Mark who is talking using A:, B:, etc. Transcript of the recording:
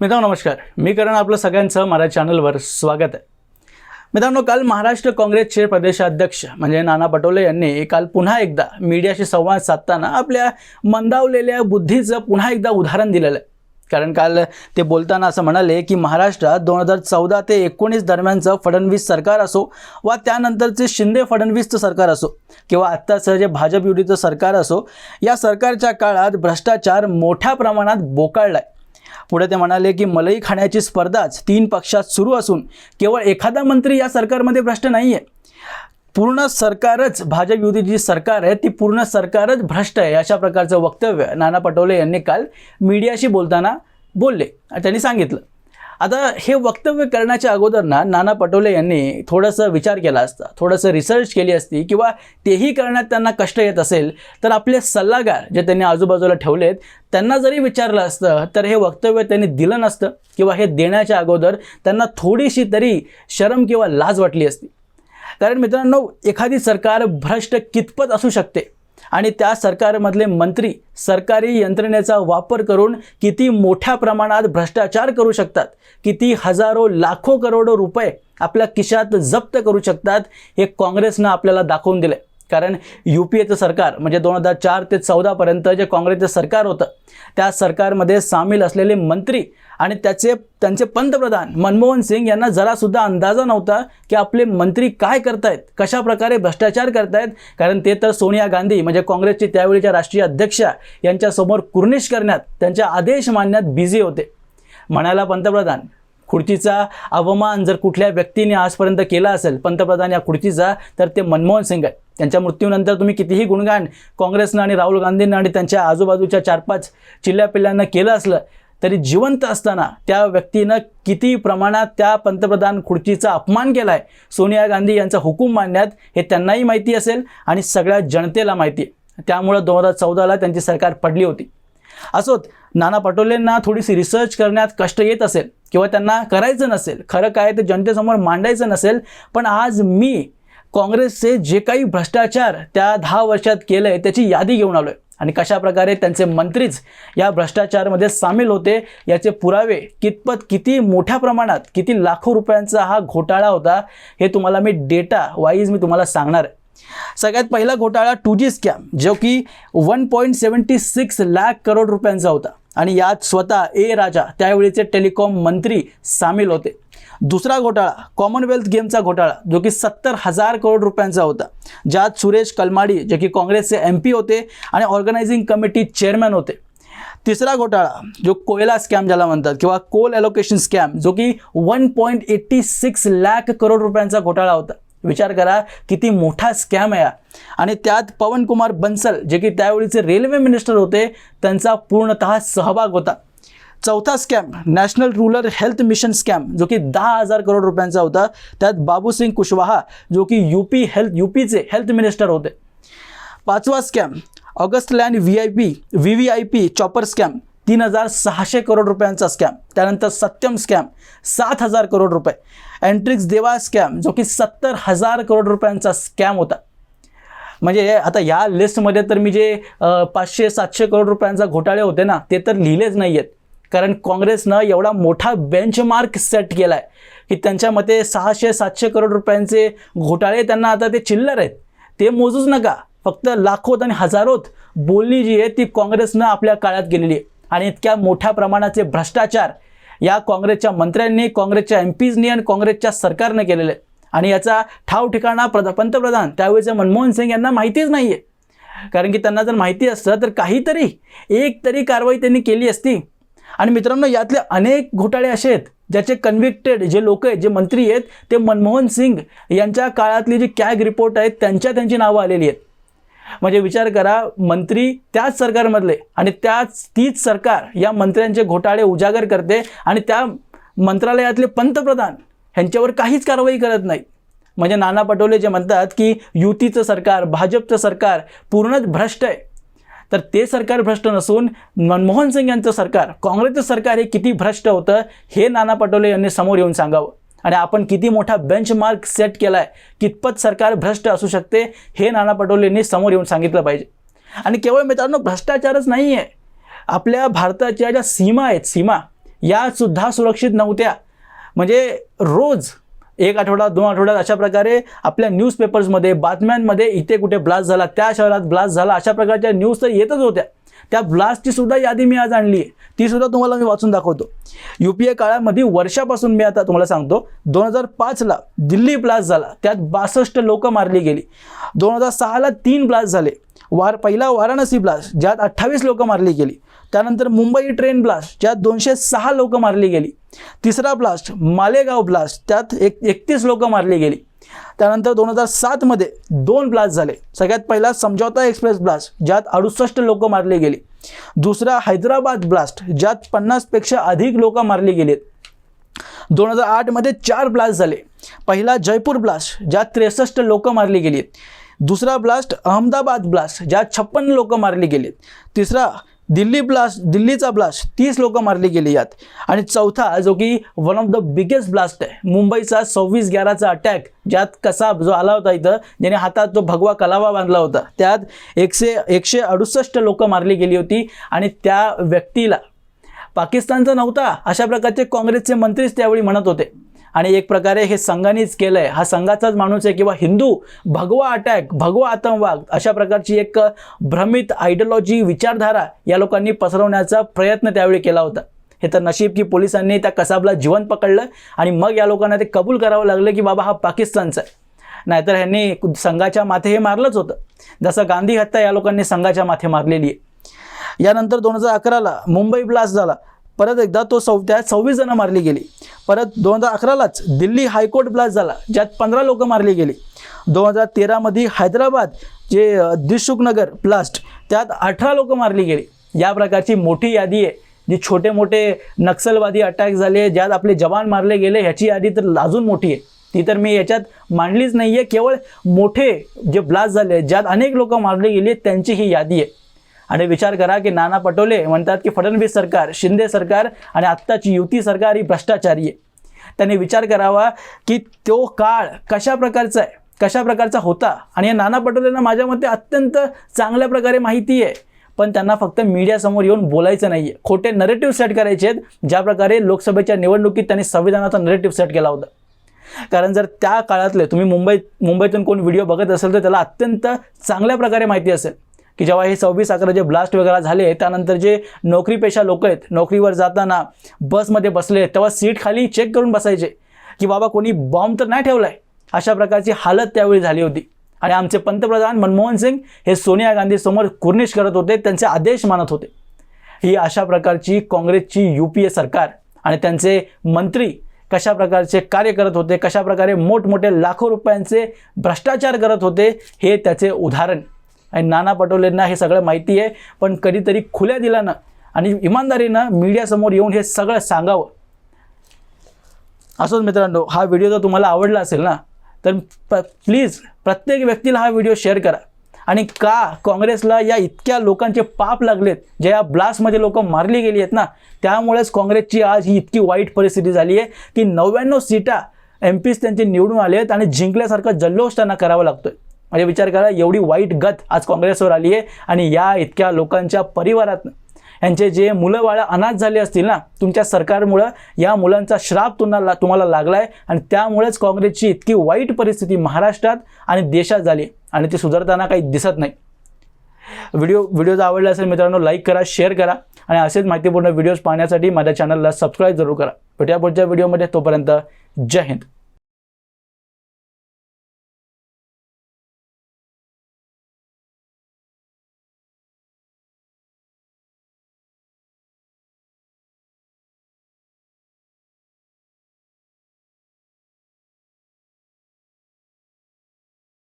A: मित्रांनो नमस्कार, मी करण आपलं सगळ्यांचं माझ्या चॅनलवर स्वागत आहे. मित्रांनो, काल महाराष्ट्र काँग्रेसचे प्रदेशाध्यक्ष म्हणजे नाना पटोले यांनी काल पुन्हा एकदा मीडियाशी संवाद साधताना आपल्या मंदावलेल्या बुद्धीचं पुन्हा एकदा उदाहरण दिलेलं आहे. कारण काल ते बोलताना असं म्हणाले की महाराष्ट्रात 2014 ते 19 दरम्यानचं फडणवीस सरकार असो वा त्यानंतरचे शिंदे फडणवीसचं सरकार असो किंवा आत्ताचं जे भाजप युतीचं सरकार असो, या सरकारच्या काळात भ्रष्टाचार मोठ्या प्रमाणात बोकाळला आहे. पुढे ते म्हणाले की मलाई खाण्याची स्पर्धाच 3 पक्षात सुरू असून केवळ एखादा मंत्री या सरकारमध्ये भ्रष्ट नाही आहे. पूर्ण सरकारच, भाजप युतीची सरकार आहे ती पूर्ण सरकारच भ्रष्ट आहे, अशा प्रकारचं वक्तव्य नाना पटोले यांनी काल मीडियाशी बोलताना बोलले. त्यांनी सांगितलं. आता हे वक्तव्य करण्याच्या अगोदर नाना पटोले यांनी थोडंसं विचार केला असता, थोडंसं रिसर्च केली असती किंवा तेही करण्यात त्यांना कष्ट येत असेल तर आपले सल्लागार जे त्यांनी आजूबाजूला ठेवलेत त्यांना जरी विचारलं असतं तर हे वक्तव्य त्यांनी दिलं नसतं किंवा हे देण्याच्या अगोदर त्यांना थोडीशी तरी शरम किंवा लाज वाटली असती. कारण मित्रांनो, एखादी सरकार भ्रष्ट कितपत असू शकते आणि त्या सरकारमधले मंत्री सरकारी यंत्रणेचा वापर करून किती मोठ्या प्रमाणात भ्रष्टाचार करू शकतात, किती हजारो लाखो करोडो रुपये आपल्या खिशात जप्त करू शकतात, हे काँग्रेसनं आपल्याला दाखवून दिले. कारण UPAचं सरकार म्हणजे 2004 ते 14 पर्यंत जे काँग्रेसचं सरकार होतं त्या सरकारमध्ये सामील असलेले मंत्री आणि त्यांचे पंतप्रधान मनमोहन सिंग यांना जरासुद्धा अंदाजा नव्हता की आपले मंत्री काय करतायत, कशा प्रकारे भ्रष्टाचार करतायत. कारण ते तर सोनिया गांधी म्हणजे काँग्रेसची त्यावेळीच्या राष्ट्रीय अध्यक्षा यांच्यासमोर कुर्निश करण्यात, त्यांच्या आदेश मानण्यात बिझी होते. म्हणायला पंतप्रधान, खुर्चीचा अवमान जर कुठल्या व्यक्तीने आजपर्यंत केला असेल पंतप्रधान या खुर्चीचा तर ते मनमोहन सिंग आहे. त्यांच्या मृत्यूनंतर तुम्ही कितीही गुणगान काँग्रेसनं आणि राहुल गांधींना आणि त्यांच्या आजूबाजूच्या 4-5 चिल्ल्यापिल्ल्यांना केलं असलं तरी जिवंत असताना त्या व्यक्तीनं किती प्रमाणात त्या पंतप्रधान खुर्चीचा अपमान केला आहे सोनिया गांधी यांचा हुकूम मानण्यात, हे त्यांनाही माहिती असेल आणि सगळ्या जनतेला माहिती आहे. त्यामुळं 2014ला त्यांची सरकार पडली होती. असोत, नाना पटोलेंना थोडीशी रिसर्च करण्यात कष्ट येत असेल किंवा त्यांना करायचं नसेल, खरं काय ते जनतेसमोर मांडायचं नसेल, पण आज मी काँग्रेसचे जे काही भ्रष्टाचार त्या 10 वर्षात केलं आहे त्याची यादी घेऊन आलो आहे आणि कशाप्रकारे त्यांचे मंत्रीच या भ्रष्टाचारामध्ये सामील होते याचे पुरावे, किती मोठ्या प्रमाणात, किती लाखो रुपयांचा हा घोटाळा होता, हे तुम्हाला मी डेटा वाईज मी तुम्हाला सांगणार आहे. सगळ्यात पहिला घोटाळा 2G स्कॅम, जो की 1.76 लाख करोड रुपयांचा होता आणि यात स्वतः राजा त्यावेळीचे टेलिकॉम मंत्री सामील होते. दुसरा घोटाळा कॉमनवेल्थ गेमचा घोटाळा, जो की 70,000 करोड रुपयांचा होता, ज्यात सुरेश कलमाडी जे की काँग्रेसचे MP होते आणि ऑर्गनायझिंग कमिटी चेअरमॅन होते. तिसरा घोटाळा जो कोयला स्कॅम ज्याला म्हणतात किंवा कोल ॲलोकेशन स्कॅम, जो की 1.86 लाख करोड रुपयांचा घोटाळा होता. विचार करा किती मोठा स्कॅम आहे. आणि त्यात पवन कुमार बन्सल जे की त्यावेळीचे रेल्वे मिनिस्टर होते त्यांचा पूर्णतः सहभाग होता. चौथा scam national rural health mission scam, जो की 10,000 करोड रुपयांचा होता. त्यात बाबूसिंग कुशवाहा जो की UPचे हेल्थ मिनिस्टर होते. पाचवा scam August land VVIP chopper scam, 3,600 crore रुपयांचा स्कॅम. त्यानंतर सत्यम स्कॅम 7,000 करोड रुपये. एंट्रिक्स देवा स्कॅम, जो की 70,000 करोड रुपयांचा स्कॅम होता. म्हणजे आता या लिस्टमध्ये तर मी जे 500-700 करोड रुपयांचा घोटाळे होते ना ते तर लिहिलेच नाही आहेत. कारण काँग्रेसनं एवढा मोठा बेंचमार्क सेट केला आहे की त्यांच्या मते 600-700 करोड रुपयांचे घोटाळे त्यांना आता ते चिल्लर आहेत, ते मोजूच नका. फक्त लाखोत आणि हजारोत बोलणी जी आहे ती काँग्रेसनं आपल्या काळात केलेली आहे. आणि इतक्या मोठ्या प्रमाणाचे भ्रष्टाचार या काँग्रेसच्या मंत्र्यांनी, काँग्रेसच्या MPsनी आणि काँग्रेसच्या सरकारने केलेले. आणि याचा ठाव ठिकाणा पंतप्रधान त्यावेळेचे मनमोहन सिंग यांना माहितीच नाही आहे. कारण की त्यांना जर माहिती असतं तर काहीतरी एक तरी कारवाई त्यांनी केली असती. आणि मित्रांनो, यातले अनेक घोटाळे असे आहेत ज्याचे कन्व्हिक्टेड जे लोक आहेत, जे मंत्री आहेत, ते मनमोहन सिंग यांच्या काळातली जी कॅग रिपोर्ट आहेत त्यांची नावं आलेली आहेत. म्हणजे विचार करा, मंत्री त्याच सरकारमधले आणि तीच सरकार या मंत्र्यांचे घोटाळे उजागर करते आणि त्या मंत्रालयातले पंतप्रधान ह्यांच्यावर काहीच कारवाई करत नाही. म्हणजे नाना पटोले जे म्हणतात की युतीचं सरकार, भाजपचं सरकार पूर्णच भ्रष्ट आहे, तर ते सरकार भ्रष्ट नसून मनमोहन सिंग यांचं सरकार, काँग्रेसचं सरकार हे किती भ्रष्ट होतं हे नाना पटोले यांनी समोर येऊन सांगावं. आणि आपण किती मोठा बेंचमार्क सेट केला आहे, कितपत सरकार भ्रष्ट असू शकते हे नाना पटोलेंनी समोर येऊन सांगितलं पाहिजे. आणि केवळ मित्रांनो भ्रष्टाचारच नाही आहे, आपल्या भारताच्या ज्या सीमा आहेत, यासुद्धा सुरक्षित नव्हत्या. म्हणजे रोज एक आठवडा 2 आठवड्यात अशा प्रकारे आपल्या न्यूजपेपर्समध्ये बातम्यांमध्ये इथे कुठे ब्लास्ट झाला, त्या शहरात ब्लास्ट झाला, अशा प्रकारच्या न्यूज तर येतच होत्या. त्या ब्लास्टची सुद्धा यादी मी आज आणली आहे, ती सुद्धा तुम्हाला मी वाचून दाखवतो. UPA काळामध्ये वर्षापासून मी आता तुम्हाला सांगतो, 2005ला दिल्ली ब्लास्ट झाला, त्यात 62 लोक मारली गेली. 2006ला 3 ब्लास्ट झाले. पहिला वाराणसी ब्लास्ट ज्यात 28 लोक मारली गेली. त्यानंतर मुंबई ट्रेन ब्लास्ट ज्यात 206 लोक मारली गेली. तिसरा ब्लास्ट मालेगाव ब्लास्ट त्यात 31 लोक मारली गेली. त्यानंतर 2007मध्ये 2 ब्लास्ट झाले. सगळ्यात पहिला समझौता एक्सप्रेस ब्लास्ट ज्यात 68 लोक मारली गेली. दुसरा हैदराबाद ब्लास्ट ज्यात 50पेक्षा अधिक लोक मारली गेली. 2008मध्ये 4 ब्लास्ट झाले. पहिला जयपूर ब्लास्ट ज्यात 63 लोक मारली गेली. दुसरा ब्लास्ट अहमदाबाद ब्लास्ट ज्यात 56 लोक मारली गेली. तिसरा दिल्लीचा ब्लास्ट 30 लोक मारली गेली यात. आणि चौथा जो की one of the biggest blast आहे, मुंबईचा 26/11चा अटॅक ज्यात कसाब जो आला होता इथं, ज्याने हातात जो भगवा कलावा बांधला होता, त्यात 168 लोक मारली गेली होती. आणि त्या व्यक्तीला पाकिस्तानचा नव्हता अशा प्रकारचे काँग्रेसचे मंत्रीच त्यावेळी म्हणत होते. आणि एक प्रकारे हे संघानेच केलं आहे, हा संघाचाच माणूस आहे किंवा हिंदू भगवा अटॅक, भगवा आतंकवाद अशा प्रकारची एक भ्रमित आयडिओलॉजी विचारधारा या लोकांनी पसरवण्याचा प्रयत्न त्यावेळी केला होता. हे तर नशीब की पोलिसांनी त्या कसाबला जिवंत पकडलं आणि मग या लोकांना ते कबूल करावं लागलं की बाबा हा पाकिस्तानचा आहे. नाहीतर ह्यांनी संघाच्या माथे हे मारलंच होतं, जसं गांधी हत्या या लोकांनी संघाच्या माथे मारलेली आहे. यानंतर 2011ला मुंबई ब्लास्ट झाला, परत एकदा तो 26 जण मारली गेली. परत 2011लाच दिल्ली हायकोर्ट ब्लास्ट झाला ज्यात 15 लोक मारली गेली. 2013मध्ये हैदराबाद जे दिलसुखनगर ब्लास्ट त्यात 18 लोक मारली गेली. या प्रकारची मोठी यादी आहे. जी छोटे मोठे नक्षलवादी अटॅक झाले ज्यात आपले जवान मारले गेले ह्याची यादी तर अजून मोठी आहे, ती तर मी याच्यात मांडलीच नाही आहे. केवळ मोठे जे ब्लास्ट झाले ज्यात अनेक लोक मारले गेले त्यांची ही यादी आहे. आणि विचार करा की नाना पटोले म्हणतात की फडणवीस सरकार, शिंदे सरकार आणि आत्ताची युती सरकार ही भ्रष्टाचारी आहे. त्यांनी विचार करावा की तो काळ कशा प्रकारचा होता. आणि या नाना पटोलेंना माझ्या मते अत्यंत चांगल्या प्रकारे माहिती आहे, पण त्यांना फक्त मीडियासमोर येऊन बोलायचं नाही आहे, खोटे नरेटिव्ह सेट करायचे आहेत. ज्या प्रकारे लोकसभेच्या निवडणुकीत त्यांनी संविधानाचा नरेटिव्ह सेट केला होता. कारण जर त्या काळातले तुम्ही मुंबईतून कोण व्हिडिओ बघत असेल तर त्याला अत्यंत चांगल्या प्रकारे माहिती असेल की जेव्हा हे 26/11 जे ब्लास्ट वगैरे झाले त्यानंतर जे नोकरीपेशा लोक आहेत, नोकरीवर जाताना बसमध्ये बसले तेव्हा सीट खाली चेक करून बसायचे की बाबा कोणी बॉम्ब तर नाही ठेवलाय, अशा प्रकारची हालत त्यावेळी झाली होती. आणि आमचे पंतप्रधान मनमोहन सिंग हे सोनिया गांधी समोर कुर्निश करत होते, त्यांचे आदेश मानत होते. ही अशा प्रकारची काँग्रेसची UPA सरकार आणि त्यांचे मंत्री कशा प्रकारचे कार्य करत होते, कशा प्रकारे मोठमोठे लाखो रुपयांचे भ्रष्टाचार करत होते, हे त्याचे उदाहरण. आणि नाना पटोलेंना हे सगळं माहिती आहे, पण कधीतरी खुल्या दिलानं आणि इमानदारीनं मीडियासमोर येऊन हे सगळं सांगावं. असोच मित्रांनो, हा व्हिडिओ जर तुम्हाला आवडला असेल ना तर प्लीज प्रत्येक व्यक्तीला हा व्हिडिओ शेअर करा. आणि का काँग्रेसला या इतक्या लोकांचे पाप लागलेत, जे या ब्लास्टमध्ये लोक मारली गेली आहेत ना, त्यामुळेच काँग्रेसची आज ही इतकी वाईट परिस्थिती झाली आहे की 99 सीटा MPs त्यांचे निवडून आले आहेत आणि जिंकल्यासारखा जल्लोष त्यांना करावा लागतोय. म्हणजे विचार करा, एवढी वाईट गत आज काँग्रेसवर आली आहे. आणि या इतक्या लोकांच्या परिवारातनं यांचे जे मुलं बाळं अनाथ झाले असतील ना, तुमच्या सरकारमुळं या मुलांचा श्राप तुम्हाला लागला आहे. आणि त्यामुळेच काँग्रेसची इतकी वाईट परिस्थिती महाराष्ट्रात आणि देशात झाली आणि ती सुधारताना काही दिसत नाही. व्हिडिओ जर आवडला असेल मित्रांनो, लाईक करा, शेअर करा आणि असेच माहितीपूर्ण व्हिडिओज पाहण्यासाठी माझ्या चॅनलला सबस्क्राईब जरूर करा. भेटूया पुढच्या व्हिडिओमध्ये. तोपर्यंत जय हिंद.